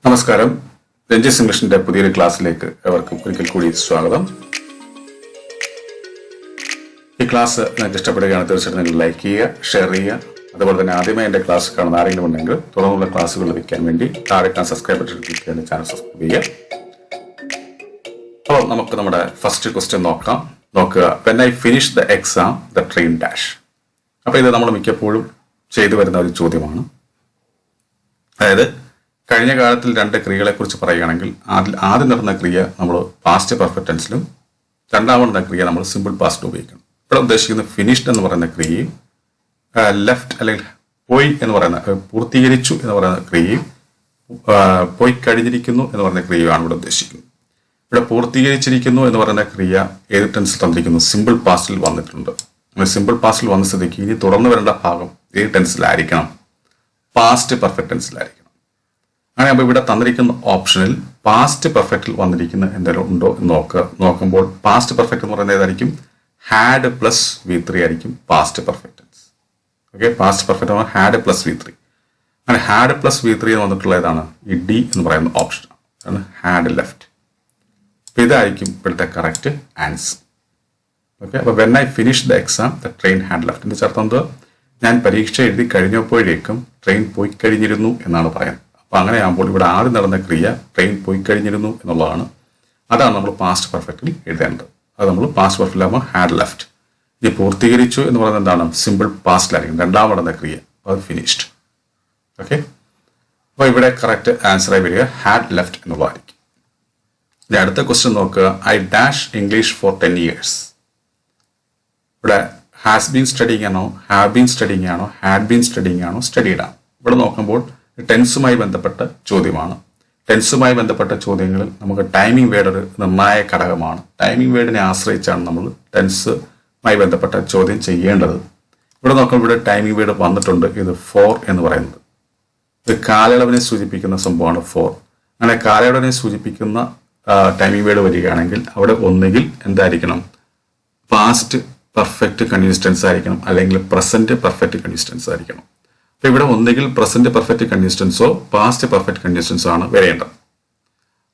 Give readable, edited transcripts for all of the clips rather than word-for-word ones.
നമസ്കാരം. രഞ്ജിത്ത് ഇംഗ്ലീഷിന്റെ പുതിയൊരു ക്ലാസ്സിലേക്ക് എവർക്കും ഒരിക്കൽ കൂടി സ്വാഗതം. ഈ ക്ലാസ് നിങ്ങൾക്ക് ഇഷ്ടപ്പെടുകയാണ് തീർച്ചയായിട്ടും നിങ്ങൾ ലൈക്ക് ചെയ്യുക, ഷെയർ ചെയ്യുക. അതുപോലെ തന്നെ ആദ്യമായി എൻ്റെ ക്ലാസ് കാണുന്ന ആരെങ്കിലും ഉണ്ടെങ്കിൽ തുടർന്നുള്ള ക്ലാസ്സുകൾ ലഭിക്കാൻ വേണ്ടി താഴെ സബ്സ്ക്രൈബ് ചെയ്തിട്ട് ചാനൽ സബ്സ്ക്രൈബ് ചെയ്യുക. അപ്പോൾ നമുക്ക് നമ്മുടെ ഫസ്റ്റ് ക്വസ്റ്റ്യൻ നോക്കുക. When I finish the exam the train dash. അപ്പോൾ ഇത് നമ്മൾ മിക്കപ്പോഴും ചെയ്തു വരുന്ന ഒരു ചോദ്യമാണ്. അതായത് കഴിഞ്ഞ കാലത്തിൽ രണ്ട് ക്രിയകളെ കുറിച്ച് പറയുകയാണെങ്കിൽ ആദ്യം നടന്ന ക്രിയ നമ്മൾ പാസ്റ്റ് പെർഫെക്റ്റ് ടെൻസിലും രണ്ടാമത്തെ ക്രിയ നമ്മൾ സിമ്പിൾ പാസ്റ്റിലും ഉപയോഗിക്കണം. ഇവിടെ ഉദ്ദേശിക്കുന്നത് ഫിനിഷ്ഡ് എന്ന് പറയുന്ന ക്രിയയും ലെഫ്റ്റ് അല്ലെങ്കിൽ പോയി എന്ന് പറയുന്ന പൂർത്തീകരിച്ചു എന്ന് പറയുന്ന ക്രിയയും പോയി കഴിഞ്ഞിരിക്കുന്നു എന്ന് പറയുന്ന ക്രിയയാണ് ഇവിടെ ഉദ്ദേശിക്കുന്നത്. ഇവിടെ പൂർത്തീകരിച്ചിരിക്കുന്നു എന്ന് പറയുന്ന ക്രിയ ഏത് ടെൻസിൽ തന്നിരിക്കുന്നു? സിമ്പിൾ പാസ്റ്റിൽ വന്നിട്ടുണ്ട്. സിമ്പിൾ പാസ്റ്റിൽ വന്ന സ്ഥിതിക്ക് ഇനി തുടർന്ന് വരേണ്ട ഭാഗം ഏത് ടെൻസിലായിരിക്കണം? Past perfect ടെൻസിലായിരിക്കണം. അങ്ങനെ അപ്പോൾ ഇവിടെ തന്നിരിക്കുന്ന ഓപ്ഷനിൽ പാസ്റ്റ് പെർഫെക്റ്റിൽ വന്നിരിക്കുന്ന എന്തെങ്കിലും ഉണ്ടോ എന്ന് നോക്കുമ്പോൾ പാസ്റ്റ് പെർഫെക്റ്റ് എന്ന് പറയുന്നത് ഏതായിരിക്കും? ഹാഡ് പ്ലസ് V3 ആയിരിക്കും past perfect tense. Okay, past perfect ആണ് ഹാഡ് പ്ലസ് V3. അങ്ങനെ ഹാഡ് പ്ലസ് V3 എന്ന് വന്നിട്ടുള്ള ഏതാണ്? ഈ ഡി എന്ന് പറയുന്ന ഓപ്ഷൻ ആണ്, ഹാഡ് ലെഫ്റ്റ്. അപ്പോൾ ഇതായിരിക്കും ഇവിടുത്തെ കറക്റ്റ് ആൻസർ. ഓക്കെ, അപ്പോൾ when I finish the exam the train had left. എൻ്റെ അർത്ഥം എന്ത്? ഞാൻ പരീക്ഷ എഴുതി കഴിഞ്ഞപ്പോഴേക്കും ട്രെയിൻ പോയി കഴിഞ്ഞിരുന്നു എന്നാണ് പറയുന്നത്. അപ്പോൾ അങ്ങനെയാകുമ്പോൾ ഇവിടെ ആദ്യം നടന്ന ക്രിയ ട്രെയിൻ പോയി കഴിഞ്ഞിരുന്നു എന്നുള്ളതാണ്. അതാണ് നമ്മൾ പാസ്റ്റ് പെർഫെക്റ്റിൽ എഴുതേണ്ടത്. അത് നമ്മൾ പാസ്റ്റ് പെർഫെക്റ്റിലാകുമ്പോൾ ഹാഡ് ലെഫ്റ്റ്. ഇത് പൂർത്തീകരിച്ചു എന്ന് പറയുന്നത് എന്താണ്? സിമ്പിൾ പാസ്റ്റിലായിരിക്കും രണ്ടാം നടന്ന ക്രിയ, അത് ഫിനിഷ്ഡ്. ഓക്കെ, അപ്പോൾ ഇവിടെ കറക്റ്റ് ആൻസറായി വരിക ഹാഡ് ലെഫ്റ്റ് എന്നുള്ളതായിരിക്കും. ഇനി അടുത്ത ക്വസ്റ്റ്യൻ നോക്കുക. I dash English for 10 years. ഇവിടെ ഹാസ് ബീൻ സ്റ്റഡിങ് ആണോ, ഹാവ് ബീൻ സ്റ്റഡിങ് ആണോ, ഹാഡ് ബീൻ സ്റ്റഡിങ് ആണോ, സ്റ്റഡീഡ് ആണ്? ഇവിടെ നോക്കുമ്പോൾ ടെൻസുമായി ബന്ധപ്പെട്ട ചോദ്യമാണ്. ടെൻസുമായി ബന്ധപ്പെട്ട ചോദ്യങ്ങളിൽ നമുക്ക് ടൈമിംഗ് വേർഡ് ഒരു നിർണായക ഘടകമാണ്. ടൈമിംഗ് വേർഡിനെ ആശ്രയിച്ചാണ് നമ്മൾ ടെൻസുമായി ബന്ധപ്പെട്ട ചോദ്യം ചെയ്യേണ്ടത്. ഇവിടെ നോക്കുമ്പോൾ ഇവിടെ ടൈമിംഗ് വേർഡ് വന്നിട്ടുണ്ട്. ഇത് ഫോർ എന്ന് പറയുന്നത് ഇത് കാലയളവിനെ സൂചിപ്പിക്കുന്ന സംഭവമാണ് ഫോർ. അങ്ങനെ കാലയളവിനെ സൂചിപ്പിക്കുന്ന ടൈമിംഗ് വേർഡ് വരികയാണെങ്കിൽ അവിടെ ഒന്നുകിൽ എന്തായിരിക്കണം? പാസ്റ്റ് പെർഫെക്റ്റ് കണ്ടിന്യൂസ് ടെൻസ് ആയിരിക്കണം, അല്ലെങ്കിൽ പ്രസന്റ് പെർഫെക്റ്റ് കണ്ടിന്യൂസ് ടെൻസ് ആയിരിക്കണം. അപ്പോൾ ഇവിടെ ഒന്നുകിൽ പ്രസന്റ് പെർഫെക്റ്റ് കണ്ടിന്യൂസ് ടെൻസോ പാസ്റ്റ് പെർഫെക്റ്റ് കണ്ടിന്യൂസ് ടെൻസോ ആണ് വരേണ്ടത്.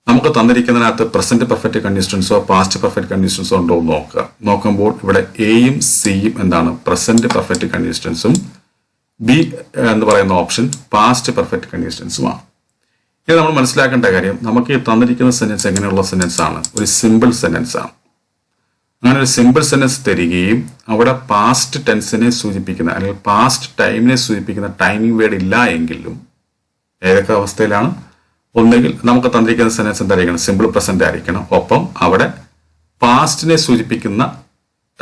നമുക്ക് തന്നിരിക്കുന്നതിനകത്ത് പ്രസന്റ് പെർഫെക്റ്റ് കണ്ടിന്യൂസ് ടെൻസോ പാസ്റ്റ് പെർഫെക്റ്റ് കണ്ടിന്യൂസ് ടെൻസോ ഉണ്ടോ എന്ന് നോക്കുമ്പോൾ ഇവിടെ എയും സിയും എന്താണ്? പ്രസന്റ് പെർഫെക്റ്റ് കണ്ടിന്യൂസ് ടെൻസും ബി എന്ന് പറയുന്ന ഓപ്ഷൻ പാസ്റ്റ് പെർഫെക്റ്റ് കണ്ടിന്യൂസ് ടെൻസുമാണ്. ഇത് നമ്മൾ മനസ്സിലാക്കേണ്ട കാര്യം, നമുക്ക് ഈ തന്നിരിക്കുന്ന സെന്റൻസ് എങ്ങനെയുള്ള സെന്റൻസ് ആണ്? ഒരു സിമ്പിൾ സെന്റൻസ് ആണ്. അങ്ങനെ ഒരു സിമ്പിൾ സെന്റൻസ് തരികയും അവിടെ പാസ്റ്റ് ടെൻസിനെ സൂചിപ്പിക്കുന്ന അല്ലെങ്കിൽ പാസ്റ്റ് ടൈമിനെ സൂചിപ്പിക്കുന്ന ടൈമിംഗ് വേർഡ് ഇല്ല എങ്കിലും ഏതൊക്കെ അവസ്ഥയിലാണ്? ഒന്നുകിൽ നമുക്ക് തന്നിരിക്കുന്ന സെന്റൻസ് എന്തായിരിക്കണം? സിമ്പിൾ പ്രസന്റ് ആയിരിക്കണം. ഒപ്പം അവിടെ പാസ്റ്റിനെ സൂചിപ്പിക്കുന്ന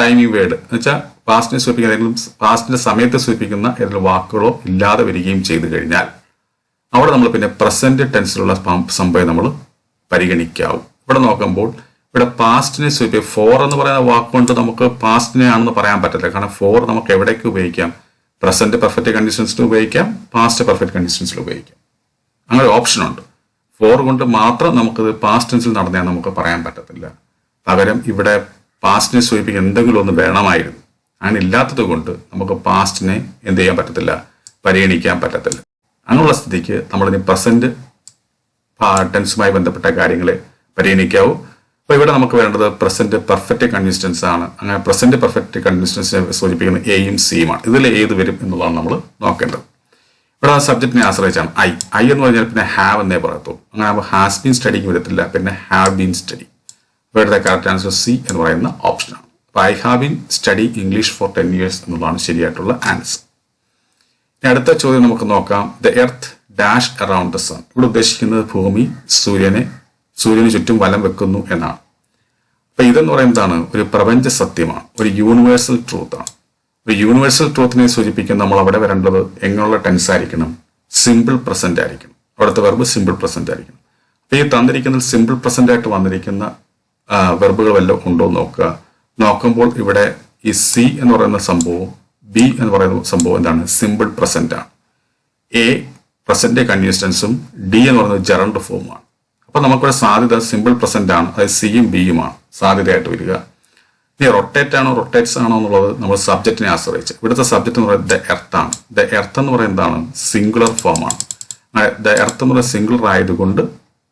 ടൈമിംഗ് വേർഡ് എന്ന് വെച്ചാൽ പാസ്റ്റിനെ സൂചിപ്പിക്കുന്ന ഏതെങ്കിലും പാസ്റ്റിന്റെ സമയത്തെ സൂചിപ്പിക്കുന്ന ഏതെങ്കിലും വാക്കുകളോ ഇല്ലാതെ വരികയും ചെയ്തു കഴിഞ്ഞാൽ അവിടെ നമ്മൾ പിന്നെ പ്രസന്റ് ടെൻസിലുള്ള സംഭവം നമ്മൾ പരിഗണിക്കാവും. ഇവിടെ നോക്കുമ്പോൾ ഇവിടെ പാസ്റ്റിനെ സൂചിപ്പിക്കുക ഫോർ എന്ന് പറയുന്ന വാക്കുകൊണ്ട് നമുക്ക് പാസ്റ്റിനെ ആണെന്ന് പറയാൻ പറ്റില്ല. കാരണം ഫോർ നമുക്ക് എവിടേക്ക് ഉപയോഗിക്കാം? പ്രസന്റ് പെർഫെക്റ്റ് കണ്ടീഷൻസിൽ ഉപയോഗിക്കാം, പാസ്റ്റ് പെർഫെക്റ്റ് കണ്ടീഷൻസിൽ ഉപയോഗിക്കാം. അങ്ങനെ ഒരു ഓപ്ഷൻ ഉണ്ട്. ഫോർ കൊണ്ട് മാത്രം നമുക്കത് പാസ്റ്റ് ടെൻസിൽ നടന്നേ നമുക്ക് പറയാൻ പറ്റത്തില്ല. പകരം ഇവിടെ പാസ്റ്റിനെ സൂചിപ്പിക്കാൻ എന്തെങ്കിലും ഒന്ന് വേണമായിരുന്നു. അങ്ങനെ ഇല്ലാത്തത് കൊണ്ട് നമുക്ക് പാസ്റ്റിനെ എന്ത് ചെയ്യാൻ പറ്റത്തില്ല? പരിഗണിക്കാൻ പറ്റത്തില്ല. അങ്ങനെയുള്ള സ്ഥിതിക്ക് നമ്മളിനി പ്രസന്റ് ടെൻസുമായി ബന്ധപ്പെട്ട കാര്യങ്ങളെ പരിഗണിക്കാവൂ. അപ്പോൾ ഇവിടെ നമുക്ക് വേണ്ടത് പ്രസന്റ് പെർഫെക്റ്റ് കണ്ടിന്യൂസ് ടെൻസ് ആണ്. അങ്ങനെ പ്രസന്റ് പെർഫെക്റ്റ് കണ്ടിന്യൂസ് ടെൻസിനെ സൂചിപ്പിക്കുന്ന എയും സിയുമാണ്. ഇതിൽ ഏത് വരും എന്നുള്ളതാണ് നമ്മൾ നോക്കേണ്ടത്. ഇവിടെ സബ്ജക്റ്റിനെ ആശ്രയിച്ചാണ് ഐ എന്ന് പറഞ്ഞാൽ പിന്നെ ഹാവ് എന്നേ പറയത്തുള്ളൂ. അങ്ങനെ ആകുമ്പോൾ ഹാസ് ബീൻ സ്റ്റഡിങ് വരത്തില്ല, പിന്നെ ഹാവ് ബീൻ സ്റ്റഡി. ഇവിടുത്തെ കറക്റ്റ് ആൻസർ സി എന്ന് പറയുന്ന ഓപ്ഷനാണ്. അപ്പോൾ I have been study English for 10 years എന്നുള്ളതാണ് ശരിയായിട്ടുള്ള ആൻസർ. ഇനി അടുത്ത ചോദ്യം നമുക്ക് നോക്കാം. The earth dash around the sun. ഇവിടെ ഉദ്ദേശിക്കുന്നത് ഭൂമി സൂര്യന് ചുറ്റും വലം വെക്കുന്നു എന്നാണ്. അപ്പൊ ഇതെന്ന് പറയുന്നതാണ് ഒരു പ്രപഞ്ച സത്യമാണ്, ഒരു യൂണിവേഴ്സൽ ട്രൂത്ത് ആണ്. ഒരു യൂണിവേഴ്സൽ ട്രൂത്തിനെ സൂചിപ്പിക്കാൻ നമ്മൾ അവിടെ വരേണ്ടത് എങ്ങനെയുള്ള ടെൻസ് ആയിരിക്കണം? സിമ്പിൾ പ്രസന്റ് ആയിരിക്കണം. അവിടുത്തെ വെർബ് സിമ്പിൾ പ്രസന്റ് ആയിരിക്കണം. അപ്പൊ ഈ തന്നിരിക്കുന്ന സിമ്പിൾ പ്രസന്റ് ആയിട്ട് വന്നിരിക്കുന്ന വെർബുകൾ വല്ലതും ഉണ്ടോ എന്ന് നോക്കുമ്പോൾ ഇവിടെ ഈ സി എന്ന് പറയുന്ന സംഭവം ബി എന്ന് പറയുന്ന സംഭവം എന്താണ്? സിമ്പിൾ പ്രസന്റ് ആണ്. എ പ്രസന്റ് കണ്ടിന്യൂസ് ടെൻസും ഡി എന്ന് പറയുന്നത് ജെറണ്ട് ഫോമാണ്. അപ്പൊ നമുക്കിവിടെ സാധ്യത സിമ്പിൾ പ്രസന്റ് ആണ്, അതായത് സിയും ബിയുമാണ് സാധ്യതയായിട്ട് വരിക. ഇനി റൊട്ടേറ്റ് ആണോ റൊട്ടേറ്റ്സ് ആണോ എന്നുള്ളത് നമ്മൾ സബ്ജക്റ്റിനെ ആശ്രയിച്ച്. ഇവിടുത്തെ സബ്ജക്റ്റ് എന്ന് പറയുന്നത് ദ എർത്ത് ആണ്. ദ എർത്ത് എന്ന് പറയുന്നത് എന്താണ്? സിംഗുലർ ഫോം ആണ്. ദ എർത്ത് എന്നുള്ള സിംഗുലർ ആയതുകൊണ്ട്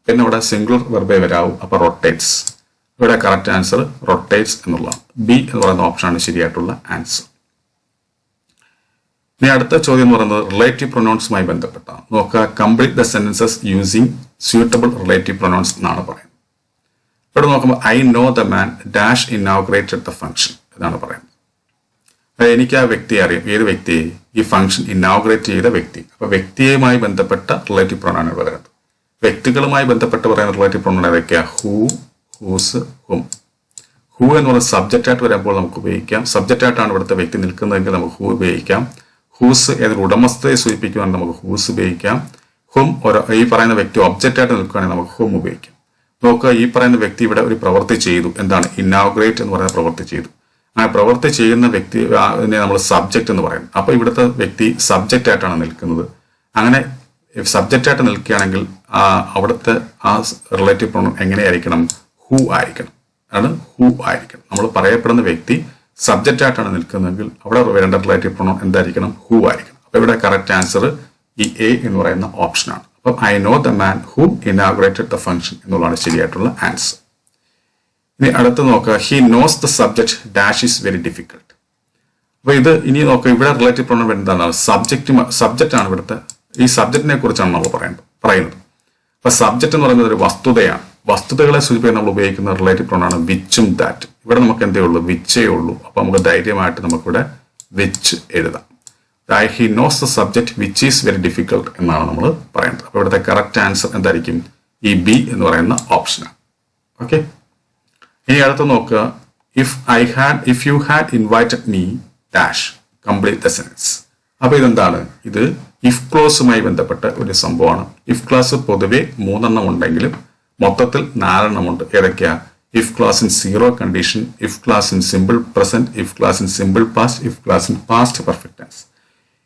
പിന്നെ ഇവിടെ സിംഗുലർ വെർബേ വരാവും. അപ്പോൾ റൊട്ടേറ്റ്സ്. ഇവിടെ കറക്റ്റ് ആൻസർ റൊട്ടേറ്റ്സ് എന്നുള്ളതാണ്. ബി എന്ന് പറയുന്ന ഓപ്ഷനാണ് ശരിയായിട്ടുള്ള ആൻസർ. ഇനി അടുത്ത ചോദ്യം എന്ന് പറയുന്നത് റിലേറ്റീവ് പ്രൊനൗൺസുമായി ബന്ധപ്പെട്ടാണ്. നോക്കുക, complete the sentences using suitable relative pronouns എന്നാണ് പറയുന്നത്. ഇവിടെ നോക്കുമ്പോൾ I know the man dash inaugurated the function എന്നാണ് പറയുന്നത്. എനിക്ക് ആ വ്യക്തിയെ അറിയാം. ഏത് വ്യക്തിയെ? ഈ ഫംഗ്ഷൻ ഇനോഗ്രേറ്റ് ചെയ്ത വ്യക്തി. അപ്പൊ വ്യക്തിയുമായി ബന്ധപ്പെട്ട റിലേറ്റീവ് പ്രൊനൗൺ പറയുന്നത്. വ്യക്തികളുമായി ബന്ധപ്പെട്ട് പറയുന്ന റിലേറ്റീവ് പ്രൊനൗൺ ഏതൊക്കെയാ? Who, whose, whom. ഹൂ എന്ന് പറയുന്നത് സബ്ജക്റ്റ് ആയിട്ട് വരുമ്പോൾ നമുക്ക് ഉപയോഗിക്കാം. സബ്ജക്റ്റ് ആയിട്ടാണ് ഇവിടുത്തെ വ്യക്തി നിൽക്കുന്നതെങ്കിൽ നമുക്ക് ഹൂ ഉപയോഗിക്കാം. ഹൂസ് ഏതൊരു ഉടമസ്ഥയെ സൂചിപ്പിക്കുവാണെങ്കിൽ നമുക്ക് ഹൂസ് ഉപയോഗിക്കാം. ഹും ഈ പറയുന്ന വ്യക്തി ഒബ്ജക്റ്റ് ആയിട്ട് നിൽക്കുകയാണെങ്കിൽ നമുക്ക് ഹും ഉപയോഗിക്കാം. നോക്കുക, ഈ പറയുന്ന വ്യക്തി ഇവിടെ ഒരു പ്രവൃത്തി ചെയ്തു. എന്താണ്? ഇനോഗ്രേറ്റ് എന്ന് പറയുന്ന പ്രവൃത്തി ചെയ്തു. ആ പ്രവൃത്തി ചെയ്യുന്ന വ്യക്തി നമ്മൾ സബ്ജക്റ്റ് എന്ന് പറയുന്നത്. അപ്പൊ ഇവിടുത്തെ വ്യക്തി സബ്ജക്റ്റ് ആയിട്ടാണ് നിൽക്കുന്നത്. അങ്ങനെ സബ്ജക്റ്റ് ആയിട്ട് നിൽക്കുകയാണെങ്കിൽ അവിടുത്തെ ആ റിലേറ്റീവ് പ്രൊനൗൺ എങ്ങനെയായിരിക്കണം? ഹൂ ആയിരിക്കണം. ആണ് ഹൂ ആയിരിക്കണം. നമ്മൾ പറയപ്പെടുന്ന വ്യക്തി സബ്ജക്റ്റ് ആയിട്ടാണ് നിൽക്കുന്നതെങ്കിൽ അവിടെ വരേണ്ട റിലേറ്റീവ് പ്രൊനൗൺ എന്തായിരിക്കണം? ഹൂ ആയിരിക്കണം. അപ്പൊ ഇവിടെ കറക്റ്റ് ആൻസർ ഈ എ എന്ന് പറയുന്ന ഓപ്ഷനാണ്. അപ്പം I know the man who inaugurated the function എന്നുള്ളതാണ് ശരിയായിട്ടുള്ള ആൻസർ. ഇനി അടുത്ത് നോക്കുക, he knows the subject dash is very difficult. അപ്പൊ ഇത് ഇനി നോക്കുക, ഇവിടെ റിലേറ്റീവ് പ്രൊനൗൺ എന്താണ്? സബ്ജക്റ്റ് ആണ് ഇവിടുത്തെ. ഈ സബ്ജക്റ്റിനെ കുറിച്ചാണ് നമ്മൾ പറയുന്നത്. അപ്പൊ സബ്ജക്റ്റ് എന്ന് പറയുന്നത് ഒരു വസ്തുതയാണ്. വസ്തുതകളെ സൂചിപ്പിക്കാൻ നമ്മൾ ഉപയോഗിക്കുന്ന റിലേറ്റീവ് പ്രൊനൗൺ ആണ് വിച്ചും ദാറ്റും. ഇവിടെ നമുക്ക് എന്തേ ഉള്ളൂ? വിച്ചേ ഉള്ളൂ. അപ്പൊ നമുക്ക് ധൈര്യമായിട്ട് നമുക്കിവിടെ വിച്ച് എഴുതാം. He knows the subject which is very difficult എന്നാണ് നമ്മൾ പറയുന്നത്. അപ്പൊ ഇവിടുത്തെ കറക്റ്റ് ആൻസർ എന്തായിരിക്കും? ഈ ബി എന്ന് പറയുന്ന ഓപ്ഷനാണ്. ഓക്കെ, ഇനി അടുത്ത് നോക്കുക, if you had invited me dash complete the sentence. അപ്പൊ ഇതെന്താണ്? ഇത് ഇഫ് ക്ലോസുമായി ബന്ധപ്പെട്ട ഒരു സംഭവമാണ്. ഇഫ് ക്ലാസ് പൊതുവെ 3 ഉണ്ടെങ്കിലും മൊത്തത്തിൽ 4 ഉണ്ട്. ഏതൊക്കെയാ? If clause in zero condition, if clause in simple present, if clause in simple past, if clause in past perfect tense.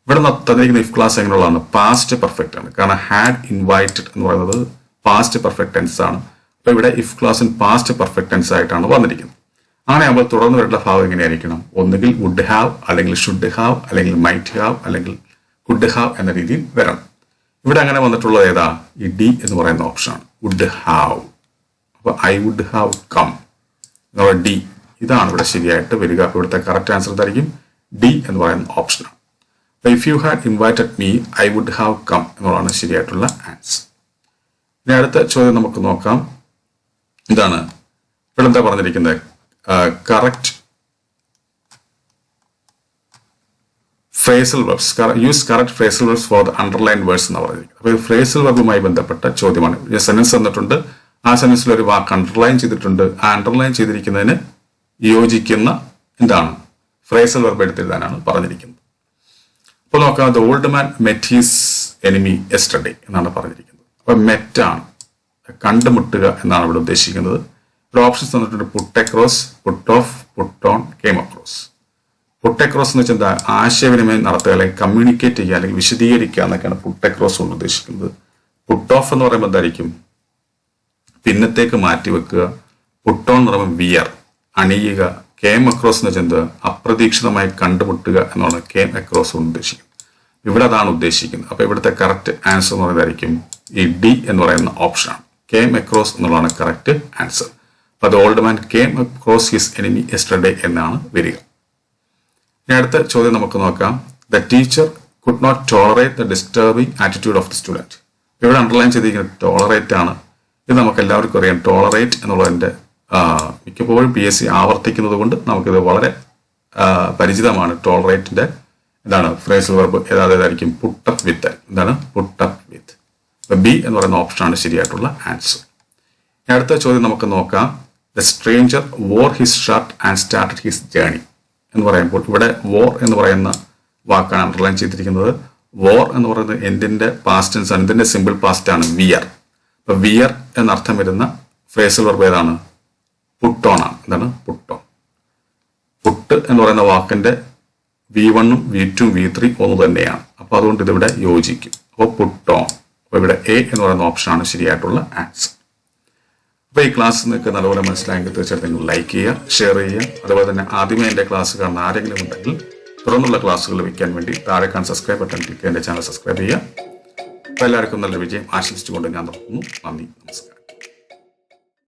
ഇവിടെ തന്നിരിക്കുന്ന ഇഫ് ക്ലാസ് എങ്ങനെയുള്ളതാണ്? പാസ്റ്റ് പെർഫെക്റ്റ് ആണ്. കാരണം ഹാഡ് ഇൻവൈറ്റഡ് എന്ന് പറയുന്നത് പാസ്റ്റ് പെർഫെക്റ്റ് ടെൻസ് ആണ്. അപ്പൊ ഇവിടെ if clause in past perfect tense ആയിട്ടാണ് വന്നിരിക്കുന്നത്. അങ്ങനെ ആകുമ്പോൾ തുടർന്ന് വരുന്ന ഭാഗം എങ്ങനെയായിരിക്കണം? ഒന്നുകിൽ വുഡ് ഹാവ്, അല്ലെങ്കിൽ ഷുഡ് ഹാവ്, അല്ലെങ്കിൽ മൈറ്റ് ഹാവ്, അല്ലെങ്കിൽ കുഡ് ഹാവ് എന്ന രീതിയിൽ വരണം. ഇവിടെ അങ്ങനെ വന്നിട്ടുള്ളത് ഏതാ? ഈ ഡി എന്ന് പറയുന്ന ഓപ്ഷനാണ്, വുഡ് ഹാവ്. അപ്പൊ ഐ വുഡ് ഹാവ് കം എന്നുള്ള ഡി, ഇതാണ് ഇവിടെ ശരിയായിട്ട് വരിക. ഇവിടുത്തെ കറക്റ്റ് ആൻസർ എന്തായിരിക്കും? ഡി എന്ന് പറയുന്ന ഓപ്ഷനാണ്. അപ്പൊ if you had invited me I would have come എന്നുള്ളതാണ് ശരിയായിട്ടുള്ള ആൻസർ. ഇനി അടുത്ത ചോദ്യം നമുക്ക് നോക്കാം. ഇതാണ് ഇവിടെ എന്താ പറഞ്ഞിരിക്കുന്നത്? Correct phrasal verbs, use correct phrasal verbs for the underline words എന്ന് പറഞ്ഞിരിക്കുന്നത്. അപ്പോൾ ഫ്രേസൽ വെർബുമായി ബന്ധപ്പെട്ട ചോദ്യമാണ്. സെന്റൻസ് തന്നിട്ടുണ്ട്, ആ സെന്റൻസിൽ ഒരു വാക്ക് അണ്ടർലൈൻ ചെയ്തിട്ടുണ്ട്. ആ അണ്ടർലൈൻ ചെയ്തിരിക്കുന്നതിന് യോജിക്കുന്ന എന്താണ്? ഫ്രേസൽ വെർബ് എടുത്തെഴുതാനാണ് പറഞ്ഞിരിക്കുന്നത്. അപ്പോൾ നോക്കാം, the old man met his enemy yesterday എന്നാണ് പറഞ്ഞിരിക്കുന്നത്. അപ്പൊ മെറ്റാണ്, കണ്ടുമുട്ടുക എന്നാണ് ഇവിടെ ഉദ്ദേശിക്കുന്നത്. ഇവിടെ ഓപ്ഷൻസ് തന്നിട്ടുണ്ട്: put across, put off, put on, came across. Put across എന്ന് വെച്ചാൽ എന്താ? ആശയവിനിമയം നടത്തുക, അല്ലെങ്കിൽ കമ്മ്യൂണിക്കേറ്റ് ചെയ്യുക, അല്ലെങ്കിൽ വിശദീകരിക്കുക എന്നൊക്കെയാണ് പുട്ട് അക്രോസ് കൊണ്ട് ഉദ്ദേശിക്കുന്നത്. പുട്ട് ഓഫ് എന്ന് പറയുമ്പോൾ എന്തായിരിക്കും? പിന്നത്തേക്ക് മാറ്റി വെക്കുക. പുട്ട് ഓൺ എന്ന് പറയുമ്പോൾ വിയർ, അണിയുക. കെയിം അക്രോസ് എന്ന് വെച്ചാൽ എന്താ? അപ്രതീക്ഷിതമായി കണ്ടുമുട്ടുക എന്നാണ് കെയിം അക്രോസ് കൊണ്ട് ഉദ്ദേശിക്കുന്നത്. ഇവിടെ അതാണ് ഉദ്ദേശിക്കുന്നത്. അപ്പൊ ഇവിടുത്തെ കറക്റ്റ് ആൻസർ എന്ന് പറയുന്നതായിരിക്കും ഈ ഡി എന്ന് പറയുന്ന ഓപ്ഷനാണ്. കെയിം അക്രോസ് എന്നുള്ളതാണ് കറക്റ്റ് ആൻസർ. അപ്പൊ the old man came across his enemy yesterday എന്നാണ് വരിക. ഇനി അടുത്ത ചോദ്യം നമുക്ക് നോക്കാം. The teacher could not tolerate the disturbing attitude of the student. ഇവിടെ അണ്ടർലൈൻ ചെയ്തിരിക്കുന്നത് ടോളറേറ്റ് ആണ്. ഇത് നമുക്ക് എല്ലാവർക്കും അറിയാം. ടോളറേറ്റ് എന്നുള്ളതിന്റെ മിക്കപ്പോഴും PSC ആവർത്തിക്കുന്നത് കൊണ്ട് നമുക്കിത് വളരെ പരിചിതമാണ്. ടോളറേറ്റിന്റെ എന്താണ്? ഫ്രേസൽ വെർബ് ഏതായിരിക്കും? Put up with. എന്താണ്? പുട്ട് അപ്പ് വിത്ത്. ബി എന്ന് പറയുന്ന ഓപ്ഷനാണ് ശരിയായിട്ടുള്ള ആൻസർ. അടുത്ത ചോദ്യം നമുക്ക് നോക്കാം. The stranger war his shirt and started his journey എന്ന് പറയുമ്പോൾ ഇവിടെ വോർ എന്ന് പറയുന്ന വാക്കാണ് അണ്ടർലൈൻ ചെയ്തിരിക്കുന്നത്. വോർ എന്ന് പറയുന്നത് എന്തിന്റെ പാസ്റ്റ് ടെൻസ് ആണ്? എന്തിന്റെ സിമ്പിൾ പാസ്റ്റ് ആണ്? വിയർ. അപ്പൊ വിയർ എന്നർത്ഥം വരുന്ന ഫ്രേസൽ വെർബ് ഏതാണ്? പുട്ട് ഓൺ ആണ്. എന്താണ്? Put on. പുട്ട് എന്ന് പറയുന്ന വാക്കിന്റെ V1ഉം V2ഉം V3 ഒന്ന് തന്നെയാണ്. അപ്പൊ അതുകൊണ്ട് ഇതിവിടെ യോജിക്കും. അപ്പോൾ പുട്ട് ഓൺ. അപ്പൊ ഇവിടെ എ എന്ന് പറയുന്ന ഓപ്ഷനാണ് ശരിയായിട്ടുള്ള ആൻസർ. അപ്പൊ ഈ ക്ലാസ് നിങ്ങൾക്ക് നല്ലപോലെ മനസ്സിലായെങ്കിൽ തീർച്ചയായിട്ടും നിങ്ങൾ ലൈക്ക് ചെയ്യുക, ഷെയർ ചെയ്യുക. അതുപോലെ തന്നെ ആദ്യമേ എൻ്റെ ക്ലാസ് കാണുന്ന ആരെങ്കിലും ഉണ്ടെങ്കിൽ തുടർന്നുള്ള ക്ലാസ്സുകൾ വയ്ക്കാൻ വേണ്ടി താഴെ കാണുന്ന സബ്സ്ക്രൈബ് ബട്ടൺ ക്ലിക്ക് എൻ്റെ ചാനൽ സബ്സ്ക്രൈബ് ചെയ്യുക. അപ്പോൾ എല്ലാവർക്കും നല്ലൊരു വിജയം ആശംസിച്ചുകൊണ്ട് ഞാൻ നിർത്തുന്നു. നന്ദി, നമസ്കാരം.